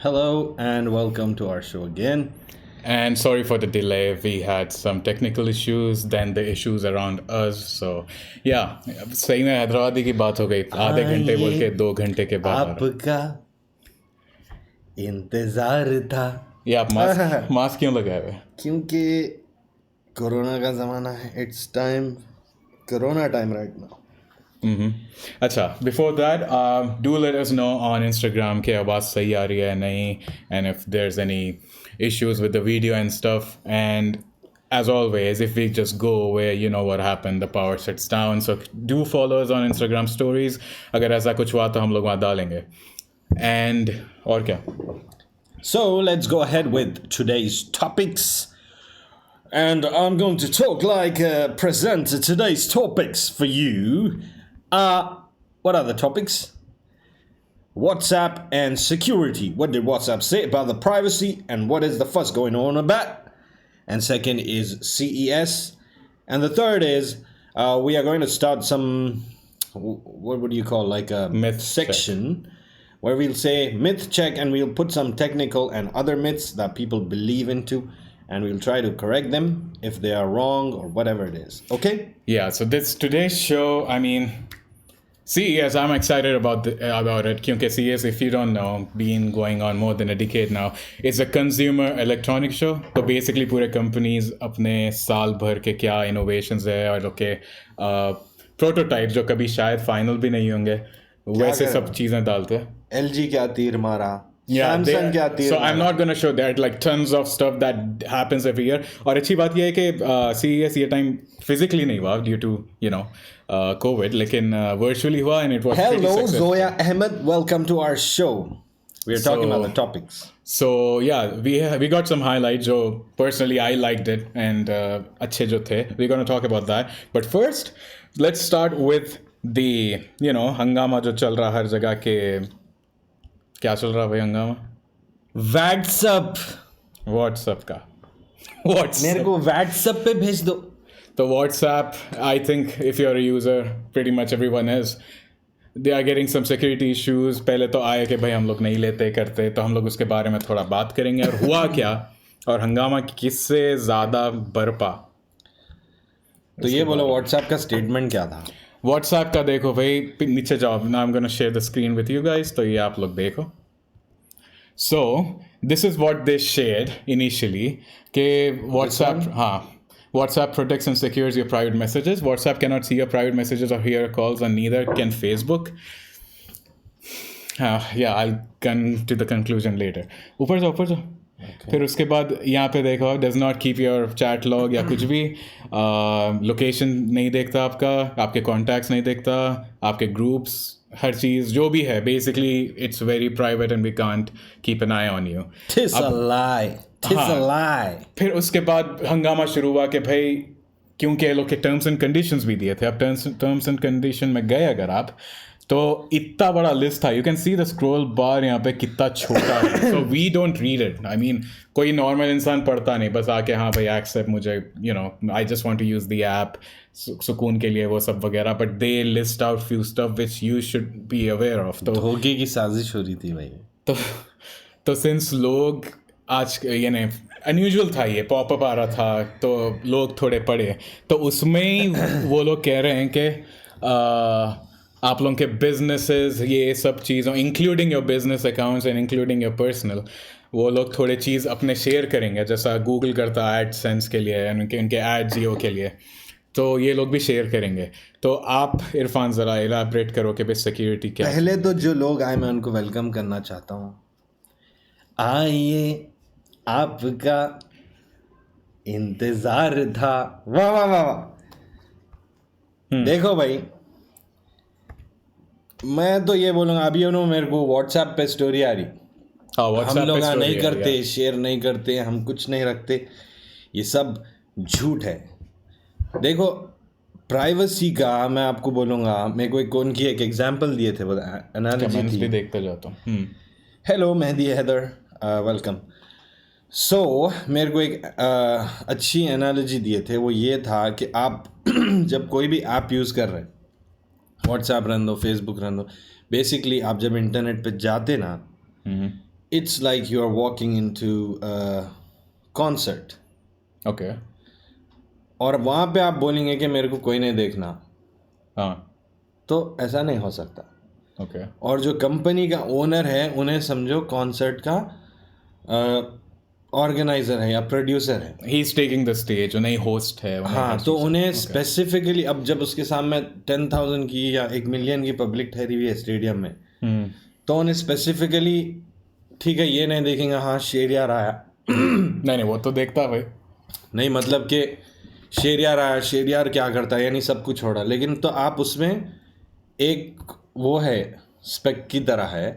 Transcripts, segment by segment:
Hello and welcome to our show again. And sorry for the delay. We had some technical issues, then the issues around us. So, yeah, सही में हैदराबादी की बात हो गई आधे घंटे बोल के 2 घंटे के बाद आपका इंतजार था। ये आप मास्क क्यों लगाए हुए? क्योंकि कोरोना का ज़माना है। It's time corona time right now. अच्छा, before that, do let us know on Instagram कि आवाज़ सही आ रही है नहीं, and if there's any issues with the video and stuff. And as always, if we just go away, you know what happened, the power shuts down. So do follow us on Instagram stories. अगर ऐसा कुछ हुआ तो हम लोग वहाँ डालेंगे. And और क्या? So let's go ahead with today's topics. And I'm going to talk like present today's topics for you. What are the topics? WhatsApp and security. What did WhatsApp say about the privacy and what is the fuss going on about? And second is CES. And the third is we are going to start some, what would you call, like a Myth section where we'll say myth check and we'll put some technical and other myths that people believe into. And we'll try to correct them if they are wrong or whatever it is. Okay? Yeah, so this today's show, I mean, CES, I'm excited about it because CES, if you don't know, been going on more than a decade now. It's a consumer electronics show. So basically पूरे companies अपने साल भर के क्या innovations है और के prototypes जो कभी शायद final भी नहीं होंगे वैसे सब चीज़ें डालते हैं. LG क्या तीर मारा? Yeah, Samsung क्या तीर so मारा? I'm not gonna show that, like tons of stuff that happens every year. और अच्छी बात ये है कि CES ये time physically नहीं हुआ due to COVID, लेकिन virtually हुआ and it was pretty Hello, successful. Zoya Ahmed. Welcome to our show. We are talking about the topics. So yeah, we got some highlights. जो personally I liked it and अच्छे जो थे. We're gonna talk about that. But first, let's start with the हंगामा जो चल रहा हर जगह के. क्या चल रहा भाई हंगामा? व्हाट्सएप का मेरे को व्हाट्सएप पे भेज दो. तो WhatsApp, I think if you are a user, pretty much everyone is, they are getting some security issues. पहले तो आए कि भाई हम लोग नहीं लेते करते, तो हम लोग उसके बारे में थोड़ा बात करेंगे और हुआ क्या और हंगामा किससे ज़्यादा बरपा. तो ये बोलो व्हाट्सएप का स्टेटमेंट क्या था? व्हाट्सएप का देखो भाई, नीचे जाओ ना, I am gonna share the screen with you guys, तो ये आप लोग देखो. सो this is what they shared initially कि व्हाट्सएप, हाँ, WhatsApp protects and secures your private messages. WhatsApp cannot see your private messages or hear your calls, and neither can Facebook. Yeah, I'll come to the conclusion later. ऊपर जाओ. Okay. फिर उसके बाद यहाँ पे देखो, does not keep your chat log या कुछ भी, लोकेशन नहीं देखता आपका, आपके contacts नहीं देखता, आपके groups, हर चीज़ जो भी है, basically it's very private and we can't keep an eye on you. Tis a lie. फिर उसके बाद हंगामा शुरू हुआ कि भाई क्योंकि लोग के टर्म्स एंड कंडीशंस भी दिए थे. अब टर्म्स एंड कंडीशन में गए अगर आप, तो इतना बड़ा लिस्ट था. You can see the scroll bar यहाँ पे कितना छोटा है. So we don't read it. I mean कोई नॉर्मल इंसान पढ़ता नहीं, बस आके हाँ भाई एक्सेप्ट, मुझे I just want to use the app सुकून के लिए, वो सब वगैरह. But they list out few stuff which you should be aware of. तो धोखे की साजिश हो रही थी भाई. तो सिंस लोग आज अनयूजुअल था, ये पॉपअप आ रहा था, तो लोग थोड़े पढ़े, तो उसमें ही वो लोग कह रहे हैं कि आप लोगों के बिजनेसेस, ये सब चीज़ों, including your business accounts and including your personal, वो लोग थोड़े चीज़ अपने शेयर करेंगे, जैसा गूगल करता है एडसेंस के लिए, उनके ऐड जियो के लिए, तो ये लोग भी शेयर करेंगे. तो आप इरफान ज़रा इलाबरेट करो कि भाई सिक्योरिटी क्या. पहले तो जो लोग आए मैं उनको वेलकम करना चाहता हूँ. आइए, आपका इंतजार था. वाह वाह वाह वाह. देखो भाई, मैं तो ये बोलूँगा, अभी मेरे को व्हाट्सएप पे स्टोरी आ रही. हम लोग नहीं करते, शेयर नहीं करते, हम कुछ नहीं रखते, ये सब झूठ है. देखो प्राइवेसी का मैं आपको बोलूँगा, मेरे को कौन की एक एग्जांपल दिए थे, एनालॉजी थी. भी देखते जाता हूँ. Hello Mehdi Haider, welcome. So मेरे को एक अच्छी एनालॉजी दिए थे, वो ये था कि आप जब कोई भी ऐप यूज़ कर रहे हैं, व्हाट्सएप रहने दो, फेसबुक रहने दो, बेसिकली आप जब इंटरनेट पे जाते ना, it's like you are walking into concert, okay, और वहाँ पे आप बोलेंगे कि मेरे को कोई नहीं देखना, हाँ, तो ऐसा नहीं हो सकता। ओके, और जो कंपनी का ओनर है उन्हें समझो कॉन्सर्ट का ऑर्गेनाइजर है या प्रोड्यूसर है। He is taking the stage, उन्हें होस्ट है, उन्हें हाँ, हर तो चीज़ उन्हें स्पेसिफिकली, अब जब उसके सामने 10,000 की या 1 मिलियन की पब्लिक ठहरी हुई है स्टेडियम में, तो उन्हें स्पेसिफिकली, ठीक है ये नहीं देखेंगे हाँ शेरियार आया, नहीं वो तो देखता भाई, नहीं मतलब कि शेरियार आया, शेरियार क्या करता है, यानी सब कुछ छोड़ा, लेकिन तो आप उसमें एक वो है स्पेक की तरह है।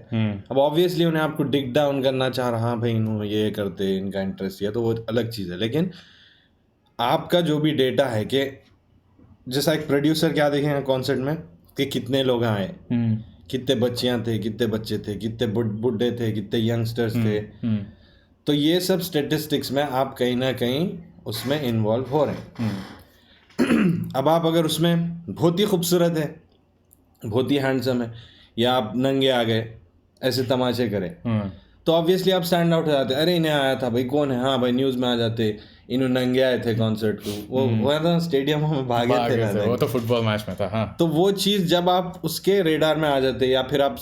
अब ऑब्वियसली उन्हें आपको डिग डाउन करना चाह रहा, हाँ भाई इन्होंने ये करते, इनका इंटरेस्ट ये, तो वो अलग चीज़ है। लेकिन आपका जो भी डेटा है कि जैसा एक प्रोड्यूसर क्या देखेगा कॉन्सर्ट में कि कितने लोग आए, कितने बच्चियां थे, कितने बच्चे थे, कितने बुढ़े थे, कितने यंगस्टर्स थे, तो ये सब स्टेटिस्टिक्स में आप कहीं ना कहीं उसमें इन्वॉल्व हो रहे हैं। अब आप अगर उसमें बहुत ही खूबसूरत है, बहुत ही हैंडसम है, या आप नंगे आ गए ऐसे तमाशे करें, तो ऑब्वियसली आप स्टैंड आउट हो जाते, अरे इन्हें आया था भाई, कौन है, हाँ भाई न्यूज़ में आ जाते, इन्होंने नंगे आए थे कॉन्सर्ट को, वो था स्टेडियम में भागे थे, वो तो फुटबॉल मैच में था, हाँ। तो वो चीज़ जब आप उसके रेडार में आ जाते, या फिर आप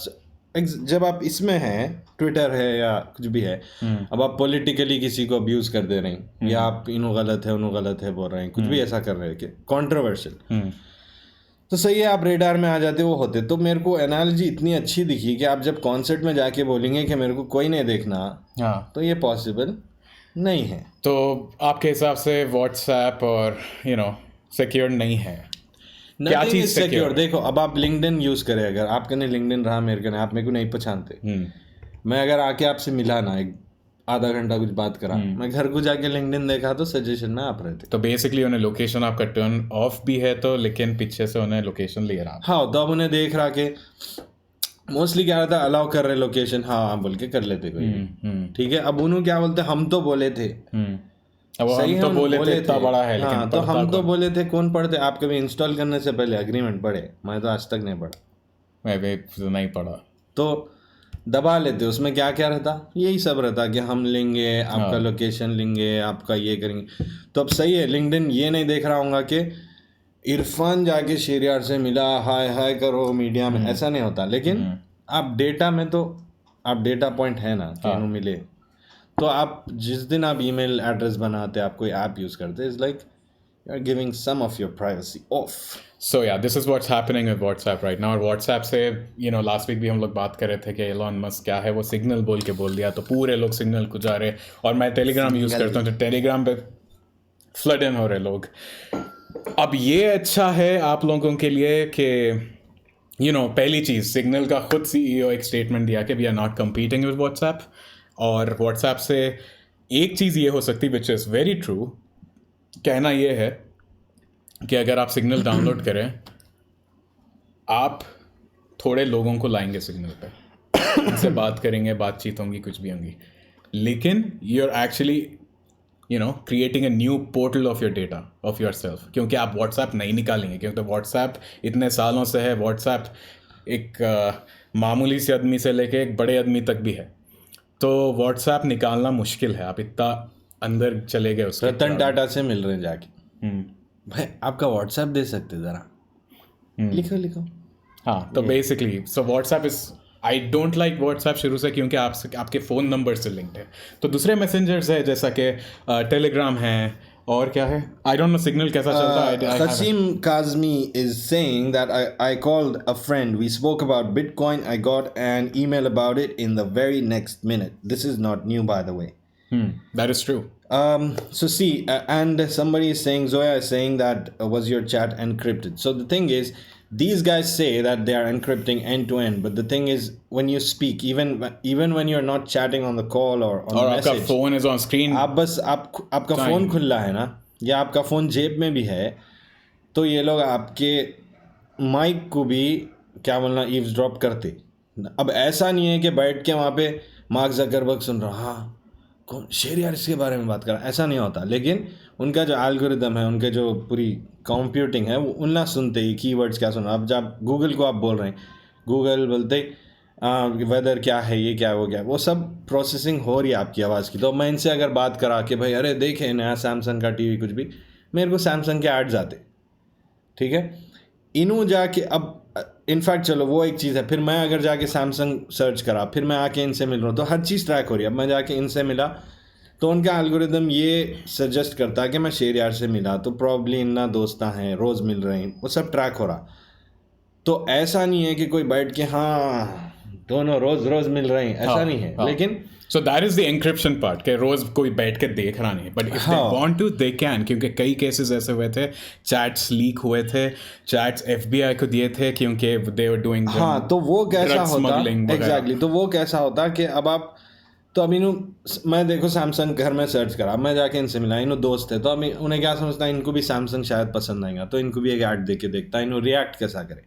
जब आप इसमें हैं, ट्विटर है या कुछ भी है, अब आप पॉलिटिकली किसी को अब्यूज़ कर दे रहे हैं, या आप इन्हों गलत है उन्हों गलत है बोल रहे हैं, कुछ भी ऐसा कर रहे हैं कि कॉन्ट्रोवर्शियल, तो सही है आप रेडार में आ जाते, वो होते। तो मेरे को एनालॉजी इतनी अच्छी दिखी कि आप जब कॉन्सर्ट में जाके बोलेंगे कि मेरे को कोई नहीं देखना, हाँ, तो ये पॉसिबल नहीं है। तो आपके हिसाब से व्हाट्सएप और सिक्योर नहीं है, क्या nothing cheese is secure. Secure? देखो अब आप लिंक्डइन यूज़ करें, अगर आपके ने लिंक्डइन रहा, मेरे को नहीं, आप मेरे को नहीं पहचानते, मैं अगर आके आपसे मिला ना, एक आधा घंटा कुछ बात करा, मैं घर को जाके लिंक्डइन देखा तो सजेशन में आप रहते। तो बेसिकली उन्हें लोकेशन आपका टर्न ऑफ भी है, तो लेकिन पीछे से उन्हें लोकेशन ले रहा। हाँ, तो अब उन्हें देख रहा के मोस्टली क्या रहता है, अलाउ कर रहे लोकेशन, हाँ बोल के कर लेते कोई भी। ठीक है, अब उन्होंने क्या बोलते, हम तो बोले थे, अब सही हम है, तो उन्होंने बोले थे इतना बड़ा है, हाँ, लेकिन तो हम तो कौन? बोले थे, कौन पढ़ते, आप कभी इंस्टॉल करने से पहले एग्रीमेंट पढ़े? मैं तो आज तक नहीं पढ़ा। मैं भी तो नहीं पढ़ा। तो दबा लेते, उसमें क्या क्या रहता, यही सब रहता कि हम लेंगे आपका लोकेशन, लेंगे आपका ये करेंगे। तो अब सही है, लिंक्डइन ये नहीं देख रहा हूँगा कि इरफान जाके शेरियार से मिला, हाय हाय करो मीडिया में, ऐसा नहीं होता। लेकिन आप डेटा में तो आप डेटा पॉइंट है ना कि इन्हों मिले, तो आप जिस दिन आप ईमेल एड्रेस बनाते, आप कोई ऐप यूज़ करते, is like you are giving some of your privacy off. So yeah this is what's happening with WhatsApp right now. और व्हाट्सएप से लास्ट वीक भी हम लोग बात कर रहे थे कि एलॉन मस्क क्या है, वो सिग्नल बोल के बोल दिया, तो पूरे लोग सिग्नल को जा रहे। और मैं टेलीग्राम यूज़ करता हूँ, तो टेलीग्राम पे फ्लड इन हो रहे लोग। अब ये अच्छा है आप लोगों के लिए कि पहली चीज़, सिग्नल का खुद CEO एक स्टेटमेंट दिया कि we are not competing with WhatsApp. और व्हाट्सएप से एक चीज़ ये हो सकती, विच इज़ वेरी ट्रू, कहना ये है कि अगर आप सिग्नल डाउनलोड करें, आप थोड़े लोगों को लाएंगे सिग्नल पे, उनसे बात करेंगे, बातचीत होंगी, कुछ भी होंगी, लेकिन you are actually creating a new portal of your data of your self, क्योंकि आप व्हाट्सएप नहीं निकालेंगे, क्योंकि व्हाट्सएप इतने सालों से है। व्हाट्सएप एक मामूली से आदमी से लेके एक बड़े आदमी तक भी है, तो व्हाट्सएप निकालना मुश्किल है। आप इतना अंदर चले गए उसके। रतन टाटा से मिल रहे हैं जाके, भाई आपका व्हाट्सएप दे सकते ज़रा, लिखो लिखो। हाँ, तो basically so WhatsApp is, I don't like WhatsApp शुरू से, क्योंकि आपके फ़ोन नंबर से लिंक्ड है। तो दूसरे मैसेंजर्स है, जैसा कि टेलीग्राम है, और क्या है, आई डोंट नो सिग्नल कैसा चलता है। Qasim Kazmi is saying that I called a friend, we spoke about Bitcoin, I got an email about it in the very next minute. This is not new, by the way. That is true. So see, and somebody is saying, Zoya is saying that was your chat encrypted? So the thing is, these guys say that they are encrypting end to end, but the thing is, when you speak, even when you're not chatting on the call or on और the आपका message, phone is on screen, आप बस आपका phone खुला है ना, या आपका फ़ोन जेब में भी है, तो ये लोग आपके माइक को भी क्या बोलना, ईव्सड्रॉप करते। अब ऐसा नहीं है कि बैठ के वहाँ पे मार्क जकरबर्ग सुन रहा, हाँ शेरियर्स के बारे में बात कर रहा है, ऐसा नहीं होता। लेकिन उनका जो एल्गोरिदम है, उनके जो पूरी कंप्यूटिंग है, वो उनना सुनते ही कीवर्ड्स क्या सुना। अब जब गूगल को आप बोल रहे हैं, गूगल बोलते वेदर क्या है, ये क्या है, वो क्या है, वो सब प्रोसेसिंग हो रही है आपकी आवाज़ की। तो मैं इनसे अगर बात करा कि भाई अरे देखे नया सैमसंग का टीवी कुछ भी, मेरे को सैमसंग के एड्स आते, ठीक है। इन्हों जाके अब इनफैक्ट चलो वो एक चीज़ है, फिर मैं अगर जाके सैमसंग सर्च करा, फिर मैं आके इनसे मिल रहा हूँ, तो हर चीज़ ट्रैक हो रही है। अब मैं जाके इनसे मिला तो उनका एल्गोरिदम ये सजेस्ट करता है कि मैं शेरयार से मिला तो प्रॉब्ली इन्ना दोस्ता हैं, रोज़ मिल रहे हैं, वो सब ट्रैक हो रहा। तो ऐसा नहीं है कि कोई बैठ के हाँ दोनों रोज़ रोज़ मिल रहे हैं, ऐसा नहीं है। लेकिन so that is the encryption part कि रोज कोई बैठ के देख रहा नहीं, but if they want to they can, क्योंकि कई केसेस ऐसे हुए थे, चैट्स लीक हुए थे, चैट्स FBI को दिए थे क्योंकि दे वर डूइंग हाँ, तो वो कैसा होता एग्जैक्टली, तो वो कैसा होता कि अब आप तो अब इन्हों मैं देखो सैमसंग घर में सर्च करा, मैं जाके इनसे मिला, इन्हों दोस्त थे, तो अब उन्हें क्या समझता है, इनको भी सैमसंग शायद पसंद आएगा, तो इनको भी एक ऐड दे के देखता है, इन्हों रिएक्ट कैसा करे,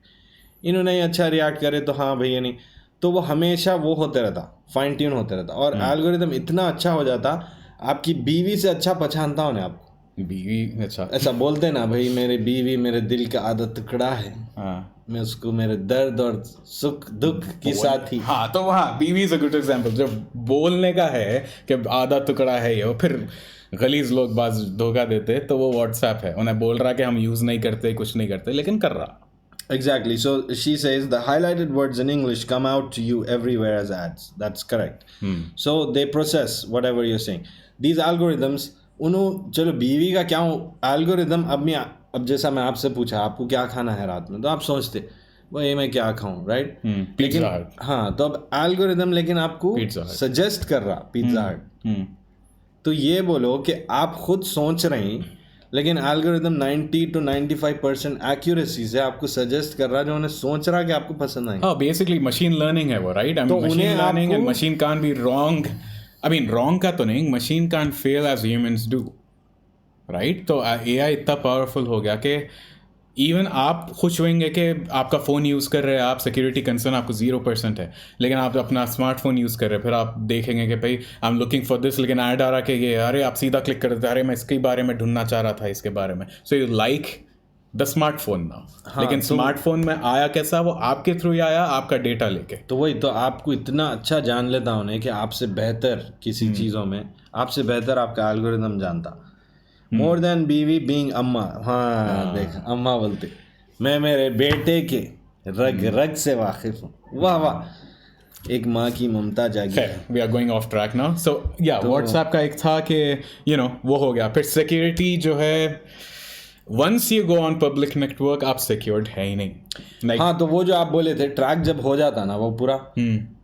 इन्होंने अच्छा रिएक्ट करे तो हाँ भैया नहीं, तो वो हमेशा वो होते रहता, फाइन ट्यून होते रहता, और एल्गोरिदम इतना अच्छा हो जाता, आपकी बीवी से अच्छा पहचानता उन्हें आपको। बीवी अच्छा ऐसा बोलते ना, भाई मेरी बीवी मेरे दिल का आधा टुकड़ा है, मैं उसको मेरे दर्द और सुख दुख की साथी। हाँ, तो वहाँ बीवी इज अ गुड एग्जांपल। जो बोलने का है कि आधा टुकड़ा है ये, वो फिर गलीज लोग बाज धोखा देते, तो वो व्हाट्सएप है, उन्हें बोल रहा कि हम यूज़ नहीं करते, कुछ नहीं करते, लेकिन कर रहा। Exactly. So she says the highlighted words in English come out to you everywhere as ads. That's correct. So they process whatever you're saying. These algorithms, उन्हों चलो बीवी का क्या एल्गोरिदम, अब जैसा मैं आपसे पूछा आपको क्या खाना है रात में, तो आप सोचते भाई मैं क्या खाऊं, राइट? लेकिन हाँ, तो अब एल्गोरिदम लेकिन आपको सजेस्ट कर रहा पिज़्ज़ा हट। तो ये बोलो कि आप खुद सोच रहे हैं, लेकिन एल्गोरिदम 90 to 95% एक्यूरेसी से आपको सजेस्ट कर रहा है जो उन्हें सोच रहा है कि आपको पसंद आएगा। हाँ, बेसिकली मशीन लर्निंग है वो, राइट? तो machine learning and machine can't be wrong. I mean wrong का तो नहीं, machine can't fail as humans do, right? तो AI इतना पावरफुल हो गया कि इवन आप खुश होंगे कि आपका फ़ोन यूज़ कर रहे हैं आप, सिक्योरिटी कंसर्न आपको 0% है, लेकिन आप अपना स्मार्टफोन यूज़ कर रहे हैं, फिर आप देखेंगे कि भाई I am looking for this, लेकिन ऐड आ रहा कि ये, अरे आप सीधा क्लिक कर देते, अरे मैं इसके बारे में ढूंढना चाह रहा था, इसके बारे में। So you like the smartphone now. हाँ, लेकिन स्मार्टफोन में आया कैसा, वो आपके थ्रू ही आया, आपका डेटा लेके। तो वही तो आपको इतना अच्छा जान लेता उन्हें कि आपसे बेहतर किसी चीज़ों में आपसे बेहतर आपका एल्गोरिदम जानता, मोर देन बीवी बीइंग अम्मा। हाँ देख, अम्मा बोलते मैं मेरे बेटे के रग रग से वाकिफ हूँ। वाह वाह, एक माँ की ममता जागी। We are going off track now. So yeah WhatsApp का एक था कि वो हो गया। फिर सिक्योरिटी जो है, once you go on public network आप सिक्योर्ड है ही नहीं। हाँ, तो वो जो आप बोले थे ट्रैक जब हो जाता ना वो पूरा,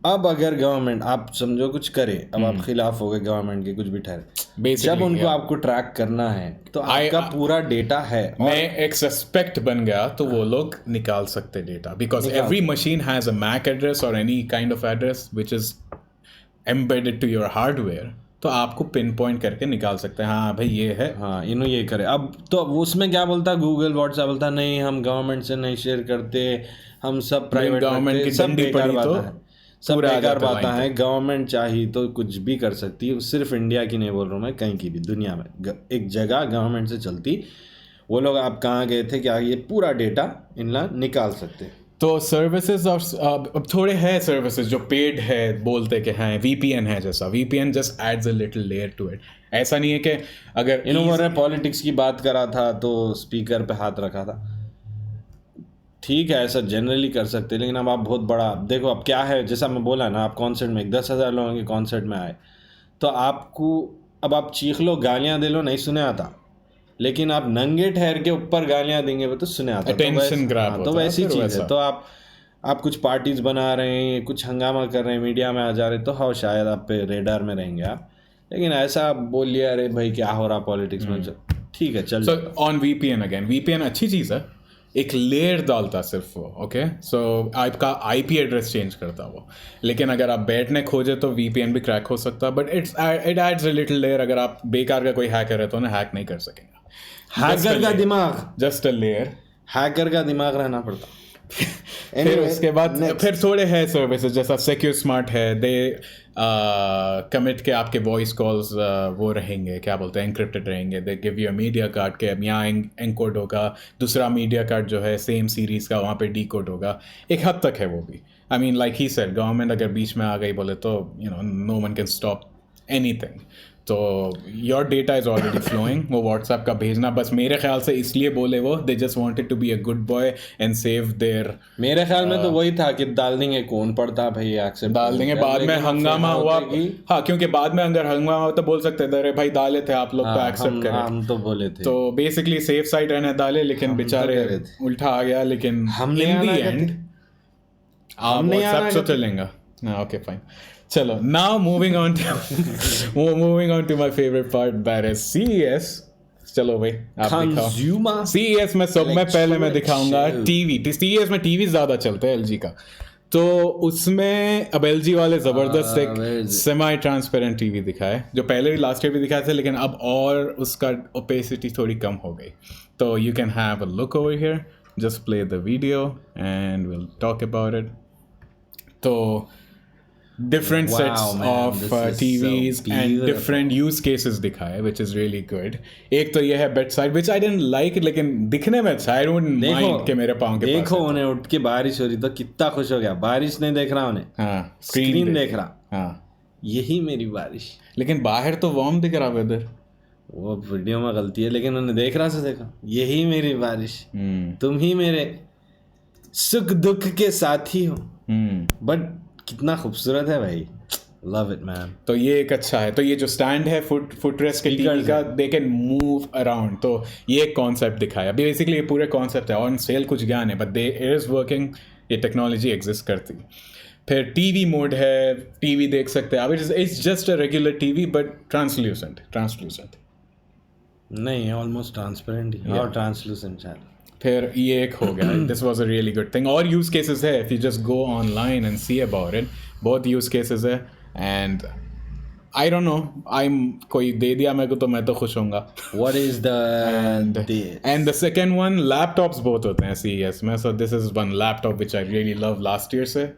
अब अगर गवर्नमेंट आप समझो कुछ करे, अब आप खिलाफ हो गए गवर्नमेंट के, कुछ भी ठहरे, जब उनको आपको ट्रैक करना है तो आपका पूरा डेटा है, मैं एक सस्पेक्ट बन गया तो वो लोग निकाल सकते data, because every machine has a MAC address और any kind of address which is embedded to your hardware, तो आपको पिन पॉइंट करके निकाल सकते हैं, हाँ भाई ये है, हाँ इन्हों ये करे। अब तो उसमें क्या बोलता गूगल व्हाट्सएप बोलता नहीं हम गवर्नमेंट से नहीं शेयर करते, हम सब प्राइवेट गवर्नमेंट की सब बेकार बात है, सब बेकार बात है। गवर्नमेंट चाहिए तो कुछ भी कर सकती है, सिर्फ इंडिया की नहीं बोल रहा हूँ मैं, कहीं की भी दुनिया में एक जगह गवर्नमेंट से चलती। वो लोग आप कहाँ गए थे क्या, ये पूरा डेटा इनला निकाल सकते। तो सर्विसेज और अब थोड़े हैं सर्विसेज जो पेड है, बोलते कि हैं VPN है, जैसा VPN just adds a little layer to it. ऐसा नहीं है कि अगर इन्होंने पॉलिटिक्स की बात करा था तो स्पीकर पे हाथ रखा था, ठीक है ऐसा जनरली कर सकते, लेकिन अब आप बहुत बड़ा देखो, अब क्या है जैसा मैं बोला ना, आप कॉन्सर्ट में 10,000 लोगों के कॉन्सर्ट में आए तो आपको अब आप चीख लो गालियाँ दे लो नहीं सुने आता, लेकिन आप नंगे ठहर के ऊपर गालियाँ देंगे वो तो सुने आता। तो वैसी चीज़ है। तो आप कुछ पार्टीज बना रहे हैं, कुछ हंगामा कर रहे हैं, मीडिया में आ जा रहे, तो हाँ शायद आप पे रेडार में रहेंगे आप, लेकिन ऐसा बोल लिया अरे भाई क्या हो रहा पॉलिटिक्स में, ठीक है चल। ऑन VPN अगेन, VPN अच्छी चीज़ है, एक लेयर डालता सिर्फ वो, ओके, सो आपका IP एड्रेस चेंज करता वो, लेकिन अगर आप बैठने खोजे तो VPN भी क्रैक हो सकता है, but it adds a little layer. अगर आप बेकार का कोई हैकर है तो उन्हें हैक नहीं कर सकेंगे। हैकर का दिमाग, जस्ट अ लेयर, हैकर का दिमाग रहना पड़ता। फिर Anyway, उसके बाद next. फिर थोड़े है सर्विसेज जैसा सिक्योर स्मार्ट है, दे कमिट के आपके वॉइस कॉल्स वो रहेंगे, क्या बोलते हैं, एनक्रिप्टेड रहेंगे, they give you media card के यहाँ एनकोड होगा, दूसरा मीडिया कार्ड जो है सेम सीरीज़ का वहाँ पे डीकोड होगा, एक हद तक है वो भी. I mean like he said, government अगर बीच में आ गई बोले तो no one can stop anything. तो your data is already flowing, वो व्हाट्सएप का भेजना बस मेरे ख्याल से इसलिए बोले वो, they just wanted to be a good boy and save there. मेरे ख्याल में तो वही था कि डाल देंगे, कौन पड़ता भाई, एक्सेप्ट डाल देंगे, बाद में हंगामा हुआ. हाँ, क्योंकि बाद में अगर हंगामा हुआ तो बोल सकते थे अरे भाई डाले थे आप लोग, तो एक्सेप्ट करें. हम तो बोले थे. तो बेसिकली सेफ साइड रहने डाले, लेकिन बेचारे उल्टा आ गया. लेकिन हमने इन दी एंड हमने सब तो चलेगा. Okay fine. चलो, now moving on to my favorite part, that is CES. चलो भाई आप दिखाओ. Consumer CES में सब में पहले मैं दिखाऊंगा Show. टीवी. CES में टीवी ज़्यादा चलते हैं LG का, तो उसमें अब LG वाले ज़बरदस्त एक सेमी ट्रांसपेरेंट टीवी दिखाए, जो पहले भी लास्ट ईयर भी दिखाए थे, लेकिन अब और उसका ओपेसिटी थोड़ी कम हो गई. तो you can have a look over here, just play the video and will talk about it. तो different Wow, sets man, of this is TVs so and beautiful. different use cases दिखाए, which is really good. एक तो ये है bedside, which I didn't like, लेकिन दिखने में अच्छा. I don't mind कि मेरे पाँव के पास देखो है. उन्हें उठ के बारिश हो रही तो कितना खुश हो गया. बारिश नहीं देख रहा उन्हें, हाँ, स्क्रीन देख रहा. हाँ, यही मेरी बारिश. लेकिन बाहर तो वार्म दिख रहा वेदर. वो वीडियो में गलती है, लेकिन उन्हें देख रहा से देखा. यही मेरी बारिश, तुम ही मेरे सुख दुख के साथी हो. बट कितना खूबसूरत है भाई. Love it man. तो ये एक अच्छा है. तो ये जो स्टैंड है फुटरेस्ट के टीवी का, दे कैन मूव अराउंड. तो ये एक कॉन्सेप्ट दिखाया. अभी बेसिकली ये पूरे कॉन्सेप्ट है, ऑन सेल कुछ ज्ञान है, बट दे इज वर्किंग. ये टेक्नोलॉजी एग्जिस्ट करती. फिर टीवी मोड है, टीवी देख सकते हैं आप. It's just a regular TV but translucent नहीं, ऑलमोस्ट ट्रांसपेरेंट ही और ट्रांसलूसेंट शायद. फिर ये एक हो गया. This was a really good thing. और यूज केसेस है, if you just go online and see about it, बहुत यूज केसेस है. एंड आई डोंट नो, कोई दे दिया मेरे को तो मैं तो खुश होऊंगा. What is the end the second one, laptops बहुत होते हैं CES में. So this is one laptop which I really love last year से,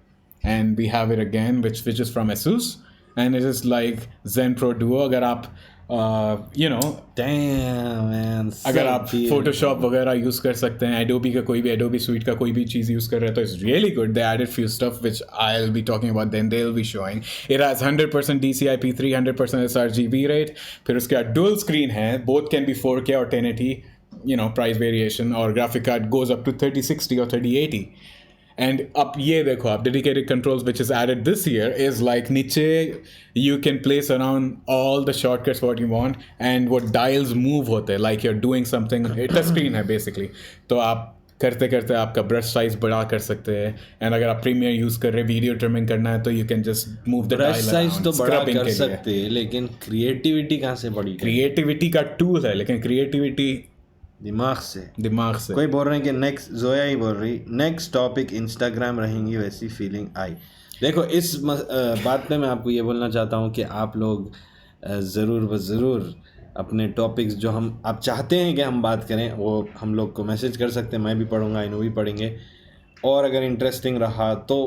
and we have it again, which is from ASUS, and it is like Zen Pro Duo. अगर आप Damn man, अगर आप Photoshop वगैरह use कर सकते हैं, Adobe का कोई भी, एडोबी स्वीट का कोई भी चीज़ यूज़ कर रहे हैं, तो it's really good. They added few stuff which I will be talking about, then they will be showing. It has 100% DCI-P3, 100% sRGB rate. फिर उसके बाद डुअल स्क्रीन है, बोथ कैन बी 4K और 1080, प्राइस वेरिएशन, और graphic card goes up to 3060 और 3080. And अब ये देखो आप, dedicated controls which is added this year is like नीचे you can place around all the shortcuts what you want, and वो dials move होते हैं like you are doing something. Touch screen है बेसिकली, तो आप करते करते आपका ब्रश साइज बड़ा कर सकते हैं. एंड अगर आप प्रीमियर यूज़ कर रहे हैं, वीडियो ट्रिमिंग करना है, तो you can just move the brush size तो बड़ा कर सकते हैं, लेकिन क्रिएटिविटी कहाँ से बड़ी? क्रिएटिविटी का टूल है, लेकिन क्रिएटिविटी दिमाग से. कोई बोल रहे हैं कि नेक्स्ट, जोया ही बोल रही, नेक्स्ट टॉपिक इंस्टाग्राम रहेंगी, वैसी फीलिंग आई. देखो इस बात पे मैं आपको ये बोलना चाहता हूँ कि आप लोग ज़रूर अपने टॉपिक्स जो आप चाहते हैं कि हम बात करें, वो हम लोग को मैसेज कर सकते हैं. मैं भी पढ़ूँगा, इन्हों भी पढ़ेंगे, और अगर इंटरेस्टिंग रहा तो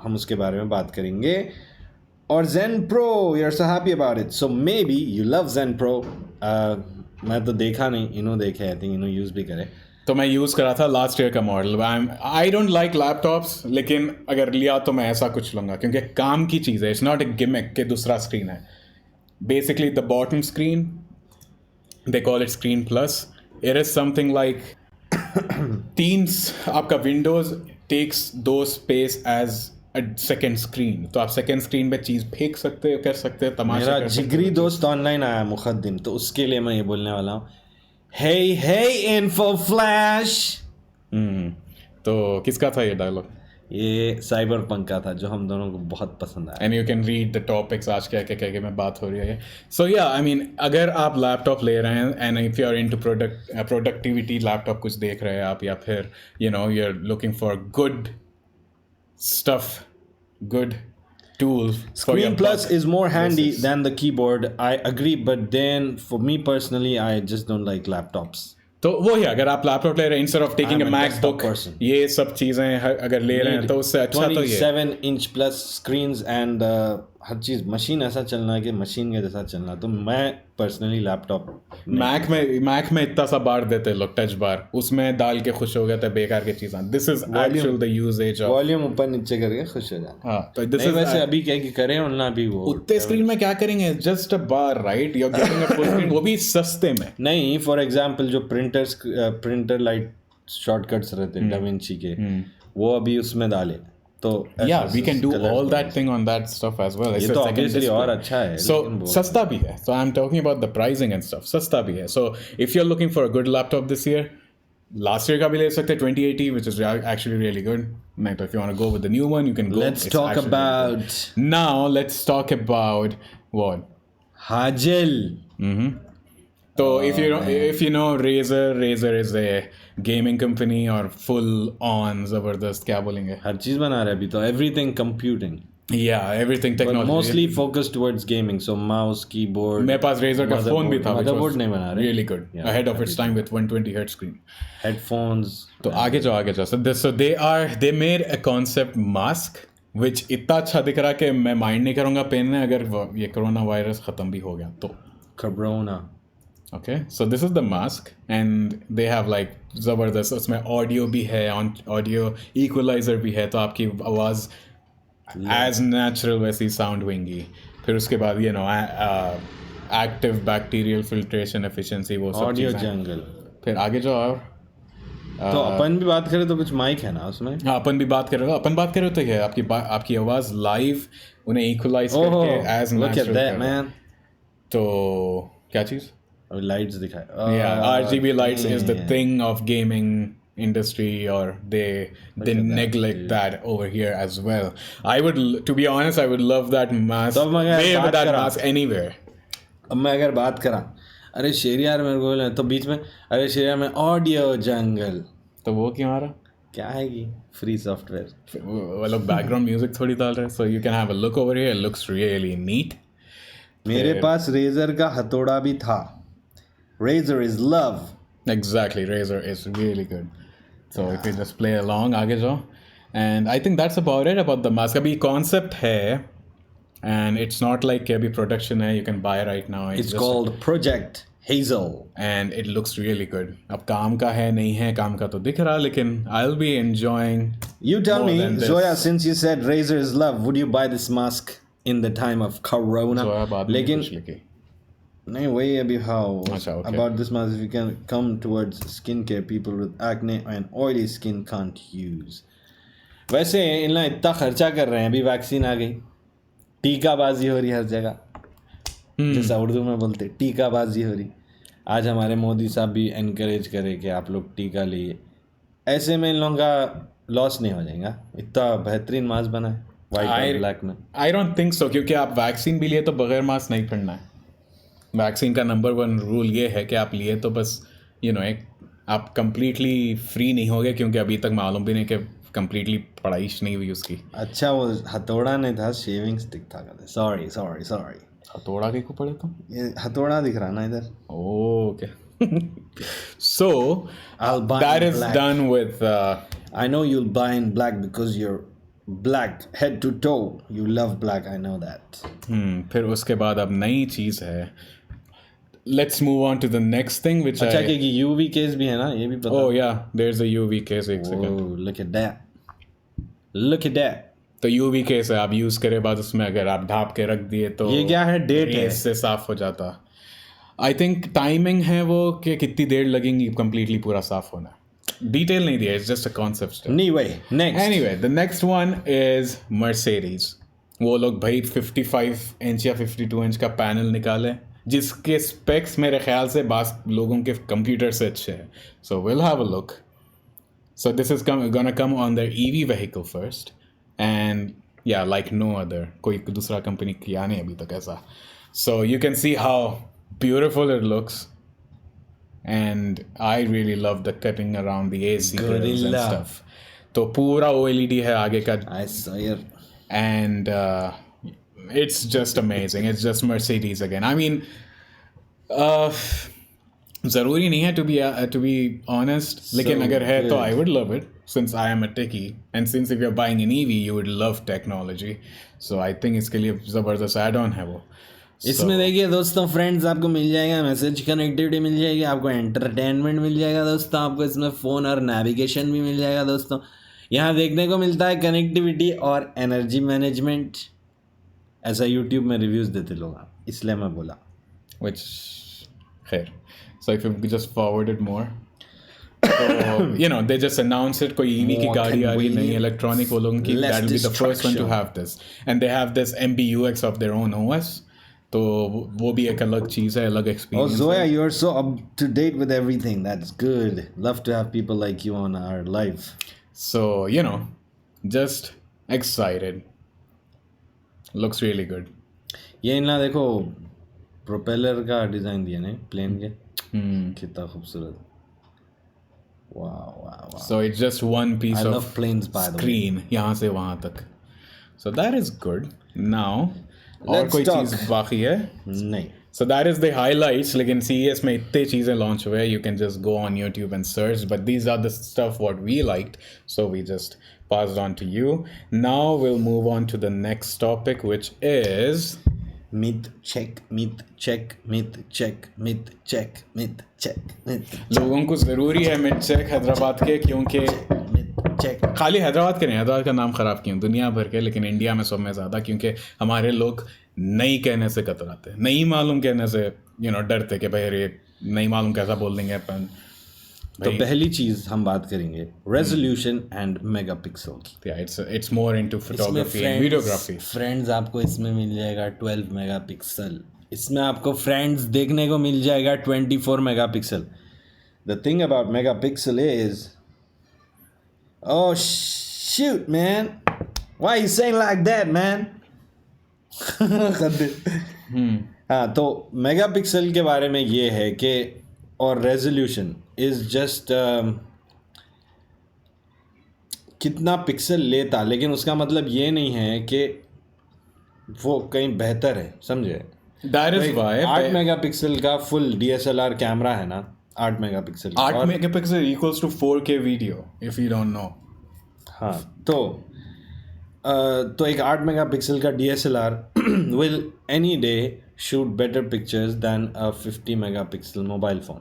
हम उसके बारे में बात करेंगे. और Zen Pro, you're so happy about it, so maybe you love Zen Pro. मैं तो देखा नहीं, इन्हों देखे, आई थिंक इन्हों यूज़ भी करे. तो मैं यूज़ करा था लास्ट ईयर का model. I don't like laptops, लेकिन अगर लिया तो मैं ऐसा कुछ लूँगा क्योंकि काम की चीज़ है. इट्स नॉट ए गिमिक के दूसरा स्क्रीन है. Basically the bottom screen, they call it screen plus. It is something like आपका विंडोज़ टेक्स दो स्पेस एज सेकेंड स्क्रीन. तो आप सेकेंड स्क्रीन पे चीज़ फेंक सकते हो, कर सकते हो, तमाशा. मेरा जिगरी दोस्त ऑनलाइन आया मुखद्दिम, तो उसके लिए मैं ये बोलने वाला हूँ, हे इन्फो फ्लैश. तो किसका था ये डायलॉग? ये साइबर पंक का था, जो हम दोनों को बहुत पसंद आया. And you can read the topics आज क्या क्या क्या में बात हो रही है. सो या आई मीन, अगर आप लैपटॉप ले रहे हैं and if you are into productivity laptop कुछ देख रहे हैं आप, या फिर you are looking for good stuff, good tools. Screen Plus is more handy than the keyboard. I agree, but then for me personally, I just don't like laptops. तो वो ही अगर आप लैपटॉप ले रहे हैं instead of taking I'm a a MacBook desktop person. ये सब चीज़ें अगर ले रहे हैं तो उससे अच्छा तो ये 27 inch plus screens and her cheese machine ऐसा चलना है कि मशीन के जैसा चलना, तो मैं पर्सनली लैपटॉप मैक में इतना सा बार देते लोग टच बार उसमें डाल के खुश हो गए थे बेकार की चीज़ें this is actual the usages of volume ऊपर नीचे करके खुश हो जाना। हाँ तो दिस नहीं इज वैसे अभी क्या कि करें और ना भी वो उतने स्क्रीन में क्या करेंगे just a bar right you are getting a full screen वो भी सस्ते में नहीं, फॉर एग्जांपल जो प्रिंटर लाइट शॉर्टकट्स रहते हैं डाविंची के, वो अभी उसमें डाले तो yeah we can do all that thing on that stuff as well ये तो ऑब्वियसली और अच्छा है, so लेकिन सस्ता भी है so I'm talking about the pricing and stuff सस्ता भी है so if you're looking for a good laptop this year last year का भी ले सकते हैं 2080 which is actually really good नहीं तो if you want to go with the new one you can go let's It's talk actually really good. about now let's talk about what Hagel. so if you know Razer is a gaming company और full on जबरदस्त क्या बोलेंगे हर चीज बना रहे अभी तो, everything computing yeah everything but technology mostly focused towards gaming, so mouse, keyboard. मेरे पास Razer का फोन भी था which was motherboard नहीं बना रहे, really good ahead of its time with 120 Hz screen headphones. तो आगे जाओ so they made a concept mask which इतना अच्छा दिख रहा कि मैं माइंड नहीं करूँगा पहनने अगर ये कोरोना वायरस ख़त्म भी हो गया तो Corona. okay so this is the mask and they have like ज़बरदस्त उसमें ऑडियो भी है ऑडियो इक्वलाइजर भी है तो आपकी आवाज़ एज नेचुरल वैसी साउंड होंगी फिर उसके बाद you know active bacterial filtration efficiency वो सब ऑडियो चीज़ें जंगल। फिर आगे जाओ और तो अपन भी बात करें तो कुछ माइक है ना उसमें? हाँ अपन बात कर रहे हो तो ये आपकी आवाज़ लाइव उन्हें इक्वलाइज करके as look at that natural man. तो क्या चीज़ अभी लाइट्स दिखाए। yeah RGB lights is the thing of gaming industry or they neglect that over here as well. I would to be honest I would love that mask तो मैं अगर wear बात that करा- mask anywhere अब मैं अगर बात करा अरे शेरियार मेरे को बोले तो बीच में अरे शेरियार में ऑडियो जंगल, तो वो क्यों आ रहा क्या है कि फ्री सॉफ्टवेयर। वो लोग बैकग्राउंड म्यूजिक थोड़ी डाल रहे हैं so you can have a look over here it looks really neat मेरे पास रेजर का हथौड़ा भी था। Razer is love. exactly Razer is really good so if you just play along आगे जाओ and I think that's about it about the mask अभी concept है and it's not like कि अभी production है you can buy right now It's called Project Hazel. and it looks really good अब काम का है नहीं है काम का तो दिख रहा लेकिन I'll be enjoying You tell more me, than this. Zoya, since you said Razer is love, would you buy this mask in the time of Corona? Zoya बाद में लेकिन कुछ लिखी नहीं वही अभी how अच्छा, okay. about this mask, if you can come towards skincare, people with acne and oily skin can't use. वैसे इन लोग इतना खर्चा कर रहे हैं, अभी वैक्सीन आ गई, टीकाबाजी हो रही हर जगह, जैसा उर्दू में बोलते टीकाबाजी हो रही। आज हमारे मोदी साहब भी एनकरेज करे कि आप लोग टीका लिए, ऐसे में इन लोगों का लॉस नहीं हो जाएगा। इतना बेहतरीन मास्क बना है वाइट और ब्लैक में। I don't think so क्योंकि आप वैक्सीन भी लिए तो बगैर मास्क नहीं पहनना है वैक्सीन का नंबर 1 रूल ये है कि आप लिए तो बस एक आप कंप्लीटली फ्री नहीं होगे क्योंकि अभी तक मालूम भी नहीं कि कंप्लीटली पढ़ाई नहीं हुई उसकी अच्छा वो हथौड़ा नहीं था, शेविंग स्टिक था। सॉरी सॉरी सॉरी, हथौड़ा के को पड़े तुम ये हथौड़ा दिख रहा ना इधर। Okay so I'll buy that in is black. done with I know you'll buy in black because you're black head to toe. You love black, I know that. फिर उसके बाद अब नई चीज़ है let's move on to the next thing which अच्छा I कि UV case भी है ना, ये भी पता। oh yeah there's a UV case एक second Oh, look at that. Look at that. तो UV केस है आप यूज़ करे बाद उसमें अगर आप ढाप के रख दिए तो ये क्या है, डेट है? इससे साफ हो जाता। आई थिंक टाइमिंग है वो कि कितनी देर लगेंगी कंप्लीटली पूरा साफ होना। डिटेल नहीं दिया, it's just a concept. Anyway, next. Anyway the next one is Mercedes. वो लोग भाई 55 इंच या 52 इंच का पैनल निकाले जिसके स्पेक्स मेरे ख्याल से बास लोगों के कंप्यूटर से अच्छे हैं। So will have a look. So this is gonna come on their EV vehicle first, and yeah, like no other. कोई दूसरा कंपनी किया नहीं अभी तक ऐसा. So you can see how beautiful it looks, and I really love the cutting around the AC grills and Gorilla. stuff. तो पूरा OLED है आगे का, I saw your and it's just amazing. It's just Mercedes again. I mean, ज़रूरी नहीं है to be honest, लेकिन अगर है तो I would love it since I am a techie and since if you're buying an EV you would love technology, so I think इसके लिए ज़बरदस्त add-on है वो. इसमें देखिए दोस्तों, फ्रेंड्स आपको मिल जाएगा, मैसेज कनेक्टिविटी मिल जाएगी, आपको एंटरटेनमेंट मिल जाएगा दोस्तों, आपको इसमें फ़ोन और नेविगेशन भी मिल जाएगा दोस्तों. यहाँ देखने को मिलता है कनेक्टिविटी और एनर्जी मैनेजमेंट. ऐसा यूट्यूब में रिव्यूज़ देते लोग, इसलिए मैं बोला. Which खैर, so if you just forward it more, so, you know, they just announce it, कोई EV की More गाड़ी आ रही है, नई convenient, इलेक्ट्रॉनिक वो लोगों की, less that will be the first one to distraction. have this, and they have this MBUX of their own OS, तो वो भी एक अलग चीज़ है, अलग Oh, experience Zoya, है. you're so up to date with everything. That's good. Love to have people like you on our live. So, you know, just excited. Looks really good. ये इनला देखो, प्रोपेलर का डिज़ाइन दिया ने plane के, कितना खूबसूरत. वाह. So it's just one piece I of love planes, by the way. screen यहाँ से वहाँ तक. So that is good. Now, और Let's कोई talk. चीज़ बाकी है? नहीं. So that is the highlights. लेकिन CES में इतने चीज़ें launch हुए, you can just go on YouTube and search. But these are the stuff what we liked, so we just passed on to you. Now we'll move on to the next topic, which is Myth check. लोगों को ज़रूरी है mid check Hyderabad के, क्योंकि Check. खाली हैदराबाद के नहीं, हैदराबाद का नाम ख़राब क्यों, दुनिया भर के, लेकिन इंडिया में सब में ज़्यादा, क्योंकि हमारे लोग नहीं कहने से कतराते, नहीं मालूम कहने से डरते कि भाई अरे नहीं मालूम कैसा बोल देंगे अपन. तो पहली चीज़ हम बात करेंगे रेजोल्यूशन एंड मेगापिक्सल की. It's more into photography and videography. Friends आपको इसमें मिल जाएगा 12 मेगापिक्सल. इसमें आपको फ्रेंड्स देखने को मिल जाएगा 24 megapixel. The thing about megapixel is, oh shoot man, why you saying like that man? हाँ, तो मेगापिक्सल के बारे में ये है कि, और रेजोल्यूशन इज जस्ट कितना पिक्सल लेता, लेकिन उसका मतलब ये नहीं है कि वो कहीं बेहतर है, समझे. That is why 8 मेगापिक्सल का फुल DSLR कैमरा है ना, 8 megapixel 8 megapixel equals to 4K video, if you don't know. हाँ, तो एक 8 मेगापिक्सल का DSLR will any day shoot better pictures than a 50 megapixel mobile phone.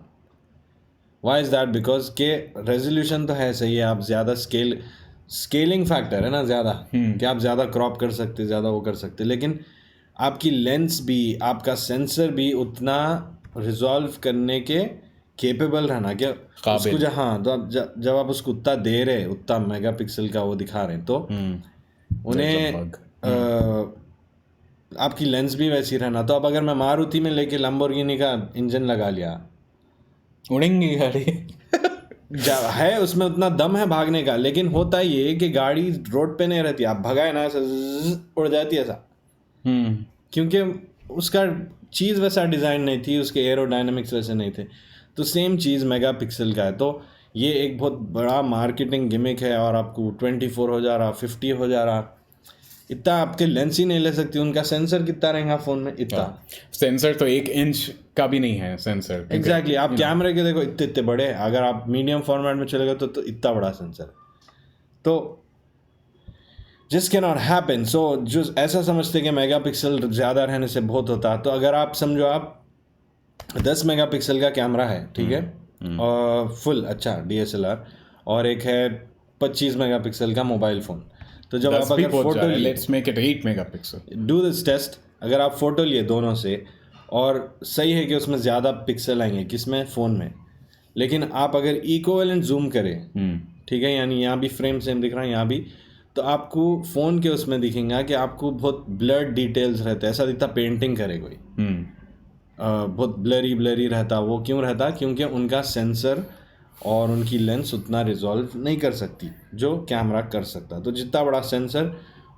Why is that? Because के resolution तो है सही है, आप ज़्यादा स्केलिंग फैक्टर है ना ज़्यादा, कि आप ज़्यादा क्रॉप कर सकते, ज़्यादा वो कर सकते, लेकिन आपकी लेंस भी, आपका सेंसर भी उतना रिजॉल्व करने के केपेबल रहना, क्या उसको हाँ, तो आप जब आप उसको उतना दे रहे, उतना मेगापिक्सल का वो दिखा रहे हैं, तो उन्हें आपकी लेंस भी वैसी रहना. तो अब अगर मैं मारुति में लेके लैम्बोर्गिनी का इंजन लगा लिया, उड़ेंगी गाड़ी. है उसमें उतना दम है भागने का, लेकिन होता ये कि गाड़ी रोड पे नहीं रहती, आप भगाए ना ऐसा उड़ जाती है ऐसा, क्योंकि उसका चीज़ वैसा डिज़ाइन नहीं थी, उसके एरोडायनामिक्स वैसे नहीं थे. तो सेम चीज़ मेगापिक्सल का है. तो ये एक बहुत बड़ा मार्केटिंग गिमिक है, और आपको 24 हो जा रहा, 50 हो जा रहा, इतना आपके लेंस ही नहीं ले सकती. उनका सेंसर कितना रहेगा फ़ोन में, इतना सेंसर तो 1 इंच का भी नहीं है सेंसर. एग्जैक्टली. आप कैमरे के देखो इतने बड़े, अगर आप मीडियम फॉर्मेट में चलेगा तो इतना बड़ा सेंसर. तो जिस कैन नॉट हैपन. सो जो ऐसा समझते कि मेगापिक्सल ज़्यादा रहने से बहुत होता, तो अगर आप समझो आप 10 मेगापिक्सल का कैमरा है, ठीक है, और फुल अच्छा DSLR, और एक है 25 मेगापिक्सल का मोबाइल फ़ोन. तो जब आप अगर फोटो लिए, let's make it 8 megapixel. Do this test. अगर आप फोटो लिए दोनों से, और सही है कि उसमें ज़्यादा पिक्सल आएंगे, किसमें, फ़ोन में, लेकिन आप अगर इक्विवेलेंट जूम करें, ठीक है, यानी यहाँ भी फ्रेम सेम दिख रहा है, यहाँ भी, तो आपको फ़ोन के उसमें दिखेगा कि आपको बहुत ब्लर्ड डिटेल्स रहते हैं, ऐसा दिखता पेंटिंग करे कोई, बहुत ब्लरी रहता. वो क्यों रहता? क्योंकि उनका सेंसर और उनकी लेंस उतना रिजॉल्व नहीं कर सकती जो कैमरा कर सकता. तो जितना बड़ा सेंसर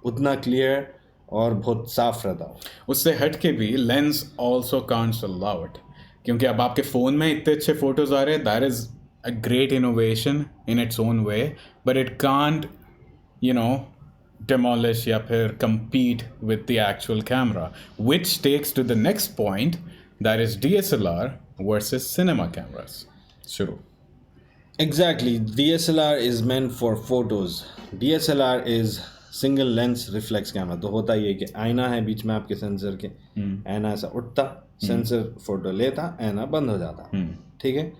उतना क्लियर और बहुत साफ रहता हो. उससे हट के भी लेंस ऑल्सो कांट्स अलाउ इट, क्योंकि अब आपके फ़ोन में इतने अच्छे फोटोज़ आ रहे हैं. That is a great innovation in its own way, but it can't demolish या फिर compete with the actual camera, which takes to the next point, that is DSLR, versus cinema cameras. शुरू. Exactly. DSLR is meant for photos. DSLR is single lens reflex camera. तो होता ये कि आईना है बीच में आपके सेंसर के, आईना ऐसा उठता, सेंसर फोटो लेता, आईना बंद हो जाता. ठीक है.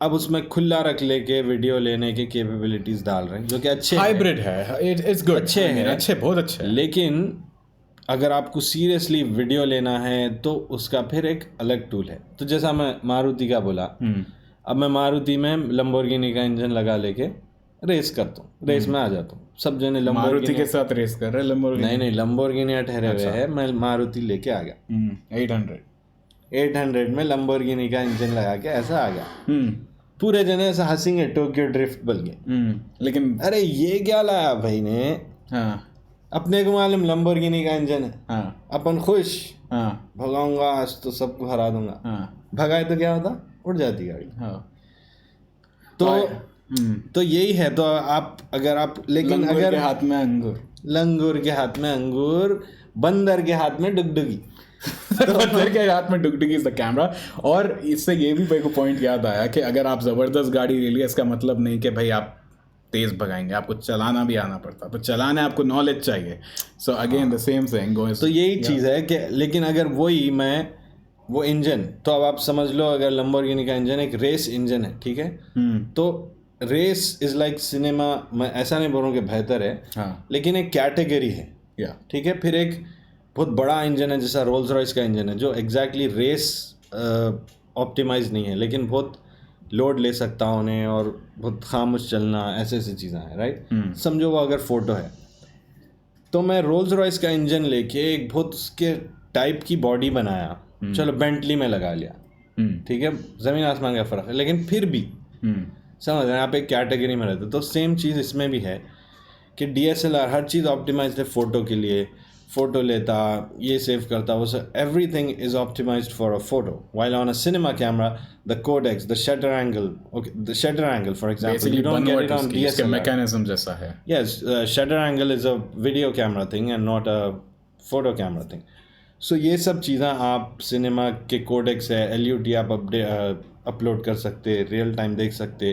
अब उसमें खुला रख लेके वीडियो लेने की कैपेबिलिटीज डाल रहे हैं जो कि अच्छे हाइब्रिड है. It's good. अच्छे हैं. अच्छे, बहुत अच्छे. लेकिन अगर आपको सीरियसली वीडियो लेना है तो उसका फिर एक अलग टूल है. तो जैसा मैं मारुति का बोला, अब मैं मारुति में लंबोर्गिनी का इंजन लगा लेके रेस करता हूँ, रेस में आ जाता हूँ. सब जने मारुति के साथ रेस कर रहे हैं. नहीं लंबोर्गिनी ठहरे हुए हैं. मैं मारुति लेके आ गया. 800 में लंबोर्गिनी का इंजन लगा के ऐसा आ गया. पूरे जने ऐसा हंसेंगे, टोक्यो ड्रिफ्ट बोल के. लेकिन अरे ये क्या लाया भाई ने. हाँ. अपने को मालूम लंबोर्गिनी का इंजन है. हाँ. अपन खुश. हाँ. भगाऊंगा आज तो सबको हरा दूंगा. हाँ. भगाए तो क्या होता, उड़ जाती गाड़ी. हाँ. तो यही है. तो आप अगर आप लेकिन लंगूर अगर के हाथ में अंगूर, लंगूर के हाथ में अंगूर, बंदर के हाथ में डुगडुगी. बंदर के हाथ में डुगडुगी इज द कैमरा. और इससे ये भी मेरे को पॉइंट याद आया कि अगर आप जबरदस्त गाड़ी ले लिया, इसका मतलब नहीं कि भाई आप तेज भगाएंगे, आपको चलाना भी आना पड़ता. तो चलाने आपको नॉलेज चाहिए. So again the same thing going. तो यही चीज़ है कि लेकिन अगर वही मैं वो इंजन, तो अब आप समझ लो अगर लंबोर्गिनी का इंजन एक रेस इंजन है, ठीक है, तो रेस इज लाइक सिनेमा. मैं ऐसा नहीं बोल रहा हूँ कि बेहतर है. हाँ. लेकिन एक कैटेगरी है. ठीक है. फिर एक बहुत बड़ा इंजन है जैसा रोल्स रॉयस का इंजन है जो एग्जैक्टली रेस ऑप्टिमाइज नहीं है, लेकिन बहुत लोड ले सकता है उन्हें और बहुत खामोश चलना, ऐसे ऐसी चीज़ें हैं. राइट. समझो वो अगर फोटो है तो मैं रोल्स रॉयस का इंजन लेके एक बहुत उसके टाइप की बॉडी बनाया. चलो बेंटली में लगा लिया. ठीक है. ज़मीन आसमान का फ़र्क है, लेकिन फिर भी समझ रहे हैं आप एक कैटेगरी में रहते. तो सेम चीज़ इसमें भी है कि DSLR हर चीज़ ऑप्टिमाइज्ड है फ़ोटो के लिए. फ़ोटो लेता, ये सेव करता, वो सब everything is optimised for a photo. While on a cinema camera the codecs, the shutter angle, the shutter angle for example you don't get it on DSLR. Mechanism जैसा है. Yes, shutter angle is a video camera thing and not a photo camera thing. So ये सब चीज़ें आप cinema के codex है, LUT आप upload कर सकते, रियल टाइम देख सकते.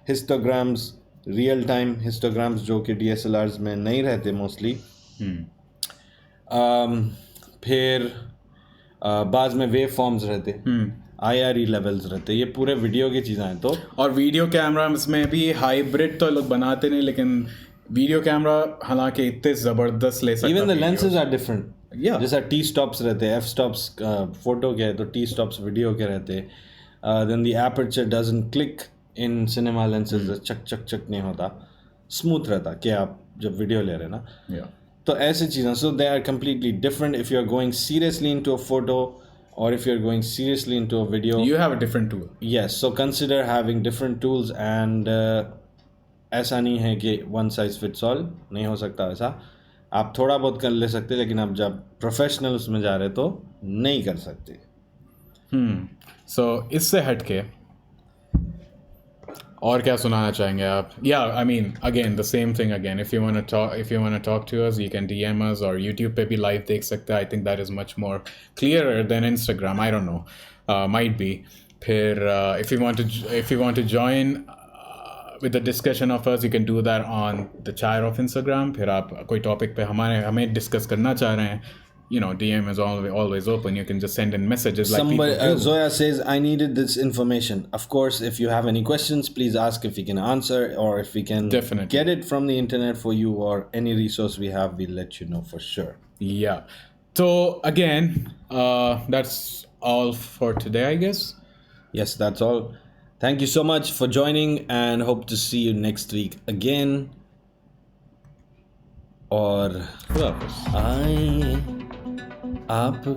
हिस्टोग्राम्स, रियल टाइम हिस्टोग्राम्स जो कि DSLRs में नहीं रहते मोस्टली. फिर बाद में वेव फॉर्म्स रहते, IRE लेवल्स रहते. ये पूरे वीडियो की चीज़ें हैं. तो और वीडियो कैमरास में भी हाइब्रिड तो लोग बनाते नहीं, लेकिन वीडियो कैमरा हालांकि इतने ज़बरदस्त ले सकता है. Even the lenses are different. जैसा T स्टॉप्स रहते हैं, F स्टॉप्स फोटो के, तो T स्टॉप्स वीडियो के रहते. Then the aperture doesn't click in cinema lenses. चक चक चक नहीं होता, स्मूथ रहता कि आप जब वीडियो ले रहे हैं ना. तो ऐसी चीज़ें. So they are completely different if you are going seriously into a photo और if you are going seriously into a video. You have a different tool. Yes. So consider having different tools. And ऐसा नहीं है कि one size fits all, नहीं हो सकता ऐसा. आप थोड़ा बहुत कर ले सकते, लेकिन आप जब प्रोफेशनल उसमें जा रहे तो नहीं कर सकते. सो इससे हट के और क्या सुनाना चाहेंगे आप? I mean again the same thing again. If you want to talk to us, you can DM us or YouTube पे भी live देख सकते हैं. I think that is much more clearer than Instagram. I don't know, might be. फिर if you want to join with the discussion of us, you can do that on the chair of Instagram. फिर आप कोई topic पे हमें discuss करना चाह रहे हैं, DM is always open. You can just send in messages like Somebody, people do. Zoya says, I needed this information. Of course, if you have any questions, please ask if we can answer or if we can Definitely get it from the internet for you or any resource we have, we'll let you know for sure. Yeah. So again, that's all for today, I guess. Yes, that's all. Thank you so much for joining and hope to see you next week again. और खुदा हाफिज़. आए आपका